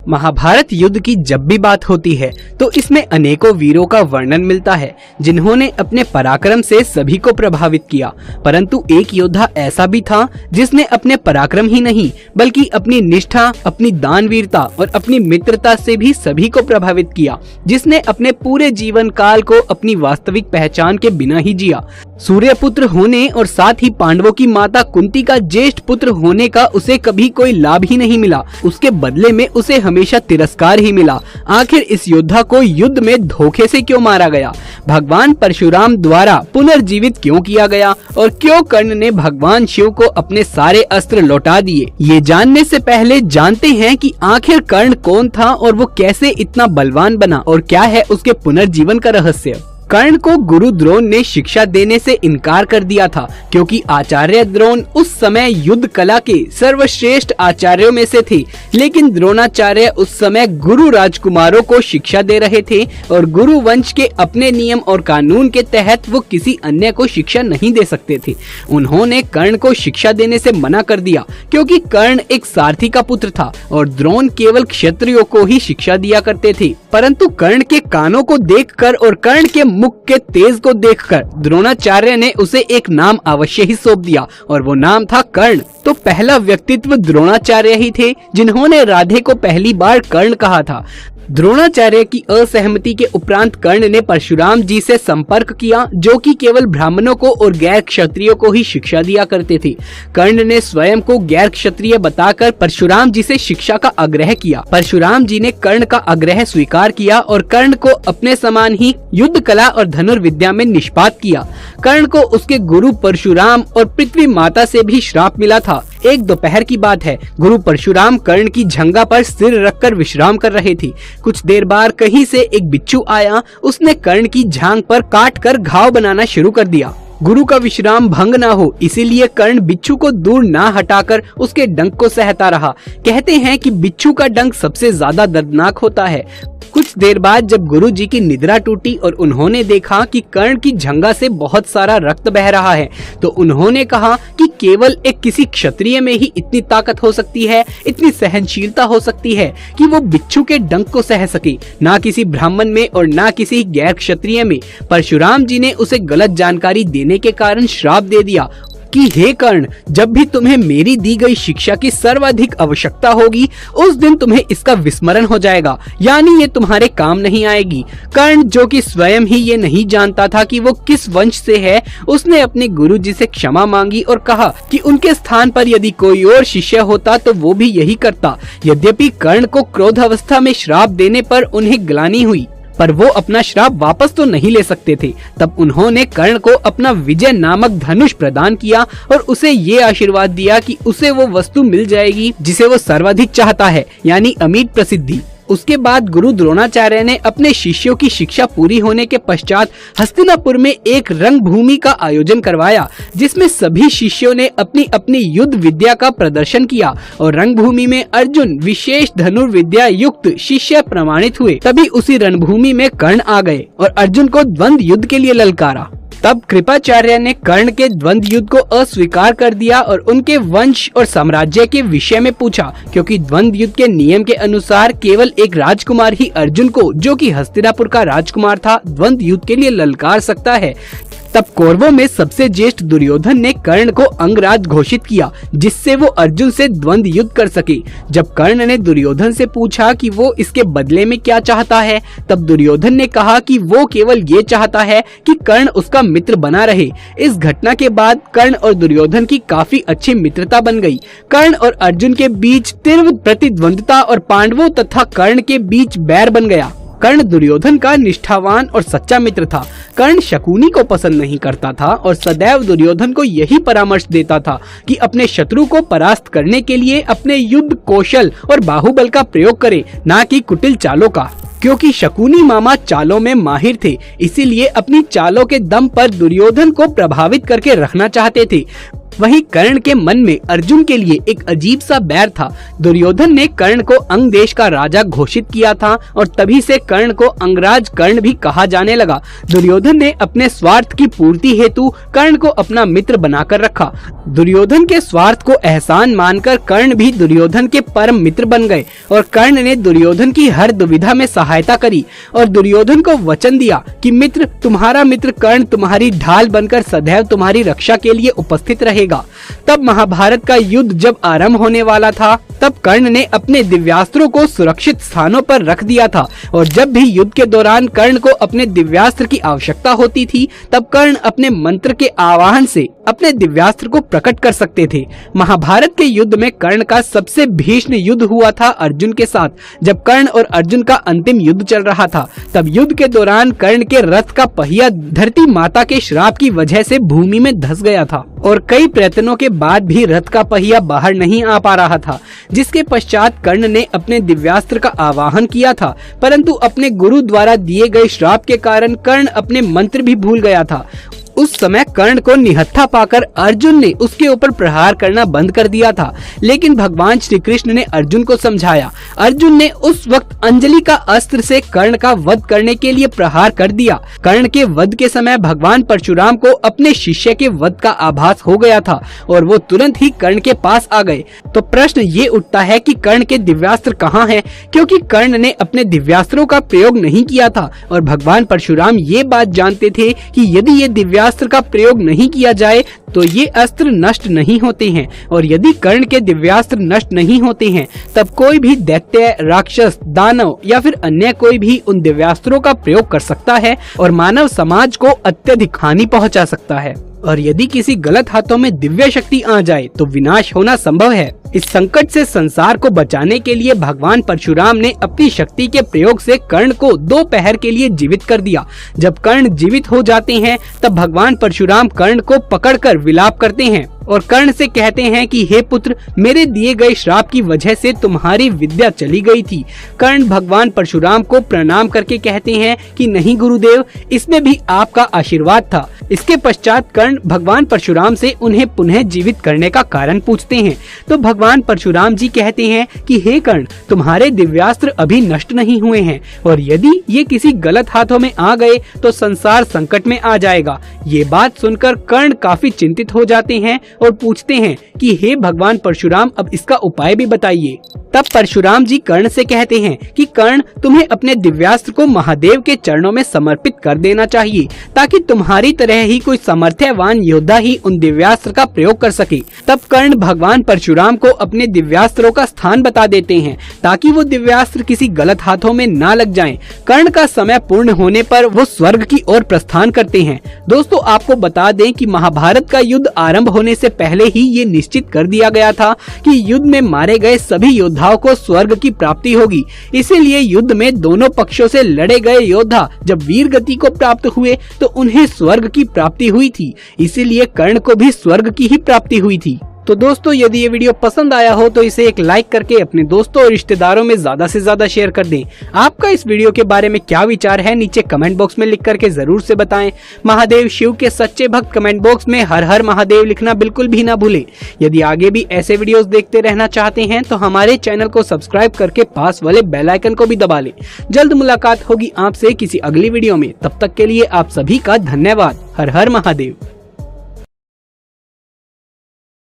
महाभारत युद्ध की जब भी बात होती है तो इसमें अनेकों वीरों का वर्णन मिलता है जिन्होंने अपने पराक्रम से सभी को प्रभावित किया। परंतु एक योद्धा ऐसा भी था जिसने अपने पराक्रम ही नहीं बल्कि अपनी निष्ठा, अपनी दानवीरता और अपनी मित्रता से भी सभी को प्रभावित किया, जिसने अपने पूरे जीवन काल को अपनी वास्तविक पहचान के बिना ही जिया। सूर्यपुत्र होने और साथ ही पांडवों की माता कुंती का ज्येष्ठ पुत्र होने का उसे कभी कोई लाभ ही नहीं मिला। उसके बदले में उसे हमेशा तिरस्कार ही मिला। आखिर इस योद्धा को युद्ध में धोखे से क्यों मारा गया? भगवान परशुराम द्वारा पुनर्जीवित क्यों किया गया? और क्यों कर्ण ने भगवान शिव को अपने सारे अस्त्र लौटा दिए? ये जानने से पहले जानते हैं कि आखिर कर्ण कौन था और वो कैसे इतना बलवान बना और क्या है उसके पुनर्जीवन का रहस्य। कर्ण को गुरु द्रोण ने शिक्षा देने से इनकार कर दिया था क्योंकि आचार्य द्रोण उस समय युद्ध कला के सर्वश्रेष्ठ आचार्यों में से थे। लेकिन द्रोणाचार्य उस समय गुरु राजकुमारों को शिक्षा दे रहे थे और गुरु वंश के अपने नियम और कानून के तहत वो किसी अन्य को शिक्षा नहीं दे सकते थे। उन्होंने कर्ण को शिक्षा देने से मना कर दिया क्योंकि कर्ण एक सारथी का पुत्र था और द्रोण केवल क्षत्रियों को ही शिक्षा दिया करते थे। परंतु कर्ण के कानों को देखकर और कर्ण के मुख के तेज को देखकर द्रोणाचार्य ने उसे एक नाम अवश्य ही सौंप दिया और वो नाम था कर्ण। तो पहला व्यक्तित्व द्रोणाचार्य ही थे जिन्होंने राधे को पहली बार कर्ण कहा था। द्रोणाचार्य की असहमति के उपरांत कर्ण ने परशुराम जी से संपर्क किया जो कि केवल ब्राह्मणों को और गैर क्षत्रियों को ही शिक्षा दिया करते थे। कर्ण ने स्वयं को गैर क्षत्रिय बताकर परशुराम जी से शिक्षा का आग्रह किया। परशुराम जी ने कर्ण का आग्रह स्वीकार किया और कर्ण को अपने समान ही युद्ध कला और धनुर्विद्या में निष्पात किया। कर्ण को उसके गुरु परशुराम और पृथ्वी माता से भी श्राप मिला था। एक दोपहर की बात है, गुरु परशुराम कर्ण की जंघा पर सिर रखकर विश्राम कर रहे थे। कुछ देर बाद कहीं से एक बिच्छू आया। उसने कर्ण की जांघ पर काट कर घाव बनाना शुरू कर दिया। गुरु का विश्राम भंग ना हो इसीलिए कर्ण बिच्छू को दूर ना हटाकर उसके डंक को सहता रहा। कहते हैं कि बिच्छू का डंक सबसे ज्यादा दर्दनाक होता है। कुछ देर बाद जब गुरु जी की निद्रा टूटी और उन्होंने देखा कि कर्ण की जंघा से बहुत सारा रक्त बह रहा है तो उन्होंने कहा कि केवल एक किसी क्षत्रिय में ही इतनी ताकत हो सकती है, इतनी सहनशीलता हो सकती है कि वो बिच्छू के डंक को सह सके, ना किसी ब्राह्मण में और ना किसी गैर क्षत्रिय में। परशुराम जी ने उसे गलत जानकारी देने के कारण श्राप दे दिया कि हे कर्ण, जब भी तुम्हें मेरी दी गई शिक्षा की सर्वाधिक आवश्यकता होगी उस दिन तुम्हें इसका विस्मरण हो जाएगा, यानी ये तुम्हारे काम नहीं आएगी। कर्ण जो कि स्वयं ही ये नहीं जानता था कि वो किस वंश से है, उसने अपने गुरु जी से क्षमा मांगी और कहा कि उनके स्थान पर यदि कोई और शिष्य होता तो वो भी यही करता। यद्यपि कर्ण को क्रोध अवस्था में श्राप देने पर उन्हें ग्लानि हुई पर वो अपना श्राप वापस तो नहीं ले सकते थे। तब उन्होंने कर्ण को अपना विजय नामक धनुष प्रदान किया और उसे ये आशीर्वाद दिया कि उसे वो वस्तु मिल जाएगी जिसे वो सर्वाधिक चाहता है, यानी अमिट प्रसिद्धि। उसके बाद गुरु द्रोणाचार्य ने अपने शिष्यों की शिक्षा पूरी होने के पश्चात हस्तिनापुर में एक रंगभूमि का आयोजन करवाया जिसमें सभी शिष्यों ने अपनी अपनी युद्ध विद्या का प्रदर्शन किया और रंगभूमि में अर्जुन विशेष धनुर्विद्या युक्त शिष्य प्रमाणित हुए। तभी उसी रणभूमि में कर्ण आ गए और अर्जुन को द्वंद्व युद्ध के लिए ललकारा। तब कृपाचार्य ने कर्ण के द्वंद्व युद्ध को अस्वीकार कर दिया और उनके वंश और साम्राज्य के विषय में पूछा क्योंकि द्वंद्व युद्ध के नियम के अनुसार केवल एक राजकुमार ही अर्जुन को, जो कि हस्तिनापुर का राजकुमार था, द्वंद्व युद्ध के लिए ललकार सकता है। तब कौरवों में सबसे ज्येष्ठ दुर्योधन ने कर्ण को अंगराज घोषित किया जिससे वो अर्जुन से द्वंद्व युद्ध कर सके। जब कर्ण ने दुर्योधन से पूछा कि वो इसके बदले में क्या चाहता है, तब दुर्योधन ने कहा कि वो केवल ये चाहता है कि कर्ण उसका मित्र बना रहे। इस घटना के बाद कर्ण और दुर्योधन की काफी अच्छी मित्रता बन गई। कर्ण और अर्जुन के बीच तीव्र प्रतिद्वंद्विता और पांडवों तथा कर्ण के बीच बैर बन गया। कर्ण दुर्योधन का निष्ठावान और सच्चा मित्र था। कर्ण शकुनी को पसंद नहीं करता था और सदैव दुर्योधन को यही परामर्श देता था कि अपने शत्रु को परास्त करने के लिए अपने युद्ध कौशल और बाहुबल का प्रयोग करे, ना कि कुटिल चालों का। क्योंकि शकुनी मामा चालों में माहिर थे, इसीलिए अपनी चालों के दम पर दुर्योधन को प्रभावित करके रखना चाहते थे। वहीं कर्ण के मन में अर्जुन के लिए एक अजीब सा बैर था। दुर्योधन ने कर्ण को अंग देश का राजा घोषित किया था और तभी से कर्ण को अंगराज कर्ण भी कहा जाने लगा। दुर्योधन ने अपने स्वार्थ की पूर्ति हेतु कर्ण को अपना मित्र बनाकर रखा। दुर्योधन के स्वार्थ को एहसान मानकर कर्ण भी दुर्योधन के परम मित्र बन गए और कर्ण ने दुर्योधन की हर दुविधा में सहायता करी और दुर्योधन को वचन दिया कि मित्र, तुम्हारा मित्र कर्ण तुम्हारी ढाल बनकर सदैव तुम्हारी रक्षा के लिए उपस्थित रहेगा। तब महाभारत का युद्ध जब आरंभ होने वाला था, तब कर्ण ने अपने दिव्यास्त्रों को सुरक्षित स्थानों पर रख दिया था और जब भी युद्ध के दौरान कर्ण को अपने दिव्यास्त्र की आवश्यकता होती थी, तब कर्ण अपने मंत्र के आवाहन से अपने दिव्यास्त्र को प्रकट कर सकते थे। महाभारत के युद्ध में कर्ण का सबसे भीषण युद्ध हुआ था अर्जुन के साथ। जब कर्ण और अर्जुन का अंतिम युद्ध चल रहा था, तब युद्ध के दौरान कर्ण के रथ का पहिया धरती माता के श्राप की वजह से भूमि में धंस गया था और कई प्रयत्नों के बाद भी रथ का पहिया बाहर नहीं आ पा रहा था, जिसके पश्चात कर्ण ने अपने दिव्यास्त्र का आवाहन किया था, परंतु अपने गुरु द्वारा दिए गए श्राप के कारण कर्ण अपने मंत्र भी भूल गया था। उस समय कर्ण को निहत्था पाकर अर्जुन ने उसके ऊपर प्रहार करना बंद कर दिया था, लेकिन भगवान श्री कृष्ण ने अर्जुन को समझाया। अर्जुन ने उस वक्त अंजलि का अस्त्र से कर्ण का वध करने के लिए प्रहार कर दिया। कर्ण के वध के समय भगवान परशुराम को अपने शिष्य के वध का आभास हो गया था और वो तुरंत ही कर्ण के पास आ गए। तो प्रश्न ये उठता है कि कर्ण के दिव्यास्त्र कहाँ हैं? क्योंकि कर्ण ने अपने दिव्यास्त्रों का प्रयोग नहीं किया था और भगवान परशुराम ये बात जानते थे कि यदि ये दिव्यास्त्र का प्रयोग नहीं किया जाए तो ये अस्त्र नष्ट नहीं होते हैं और यदि कर्ण के दिव्यास्त्र नष्ट नहीं होते हैं, तब कोई भी दैत्य, राक्षस, दानव या फिर अन्य कोई भी उन दिव्यास्त्रों का प्रयोग कर सकता है और मानव समाज को अत्यधिक हानि पहुंचा सकता है। और यदि किसी गलत हाथों में दिव्य शक्ति आ जाए तो विनाश होना संभव है। इस संकट से संसार को बचाने के लिए भगवान परशुराम ने अपनी शक्ति के प्रयोग से कर्ण को 2 पहर के लिए जीवित कर दिया। जब कर्ण जीवित हो जाते हैं, तब भगवान परशुराम कर्ण को पकड़कर विलाप करते हैं और कर्ण से कहते हैं कि हे पुत्र, मेरे दिए गए श्राप की वजह से तुम्हारी विद्या चली गई थी। कर्ण भगवान परशुराम को प्रणाम करके कहते हैं कि नहीं गुरुदेव, इसमें भी आपका आशीर्वाद था। इसके पश्चात कर्ण भगवान परशुराम से उन्हें पुनः जीवित करने का कारण पूछते हैं। तो भगवान परशुराम जी कहते हैं कि हे कर्ण, तुम्हारे दिव्यास्त्र अभी नष्ट नहीं हुए हैं और यदि ये किसी गलत हाथों में आ गए तो संसार संकट में आ जाएगा। ये बात सुनकर कर्ण काफी चिंतित हो जाते हैं और पूछते हैं कि हे भगवान परशुराम, अब इसका उपाय भी बताइए। तब परशुराम जी कर्ण से कहते हैं कि कर्ण, तुम्हें अपने दिव्यास्त्र को महादेव के चरणों में समर्पित कर देना चाहिए ताकि तुम्हारी तरह ही कोई सामर्थ्यवान योद्धा ही उन दिव्यास्त्र का प्रयोग कर सके। तब कर्ण भगवान परशुराम को अपने दिव्यास्त्रों का स्थान बता देते हैं ताकि वो दिव्यास्त्र किसी गलत हाथों में ना लग जाएं। कर्ण का समय पूर्ण होने पर वो स्वर्ग की ओर प्रस्थान करते हैं। दोस्तों, आपको बता दें कि महाभारत का युद्ध आरंभ होने से पहले ही ये निश्चित कर दिया गया था कि युद्ध में मारे गए सभी योद्धाओं को स्वर्ग की प्राप्ति होगी। इसीलिए युद्ध में दोनों पक्षों से लड़े गए योद्धा जब वीर गति को प्राप्त हुए तो उन्हें स्वर्ग की प्राप्ति हुई थी। इसीलिए कर्ण को भी स्वर्ग की ही प्राप्ति हुई थी। तो दोस्तों, यदि ये वीडियो पसंद आया हो तो इसे एक लाइक करके अपने दोस्तों और रिश्तेदारों में ज्यादा से ज्यादा शेयर कर दें। आपका इस वीडियो के बारे में क्या विचार है, नीचे कमेंट बॉक्स में लिख करके जरूर से बताएं। महादेव शिव के सच्चे भक्त कमेंट बॉक्स में हर हर महादेव लिखना बिल्कुल भी ना भूलें। यदि आगे भी ऐसे वीडियोस देखते रहना चाहते हैं तो हमारे चैनल को सब्सक्राइब करके पास वाले बेल आइकन को भी दबा लें। जल्द मुलाकात होगी आपसे किसी अगली वीडियो में। तब तक के लिए आप सभी का धन्यवाद। हर हर महादेव।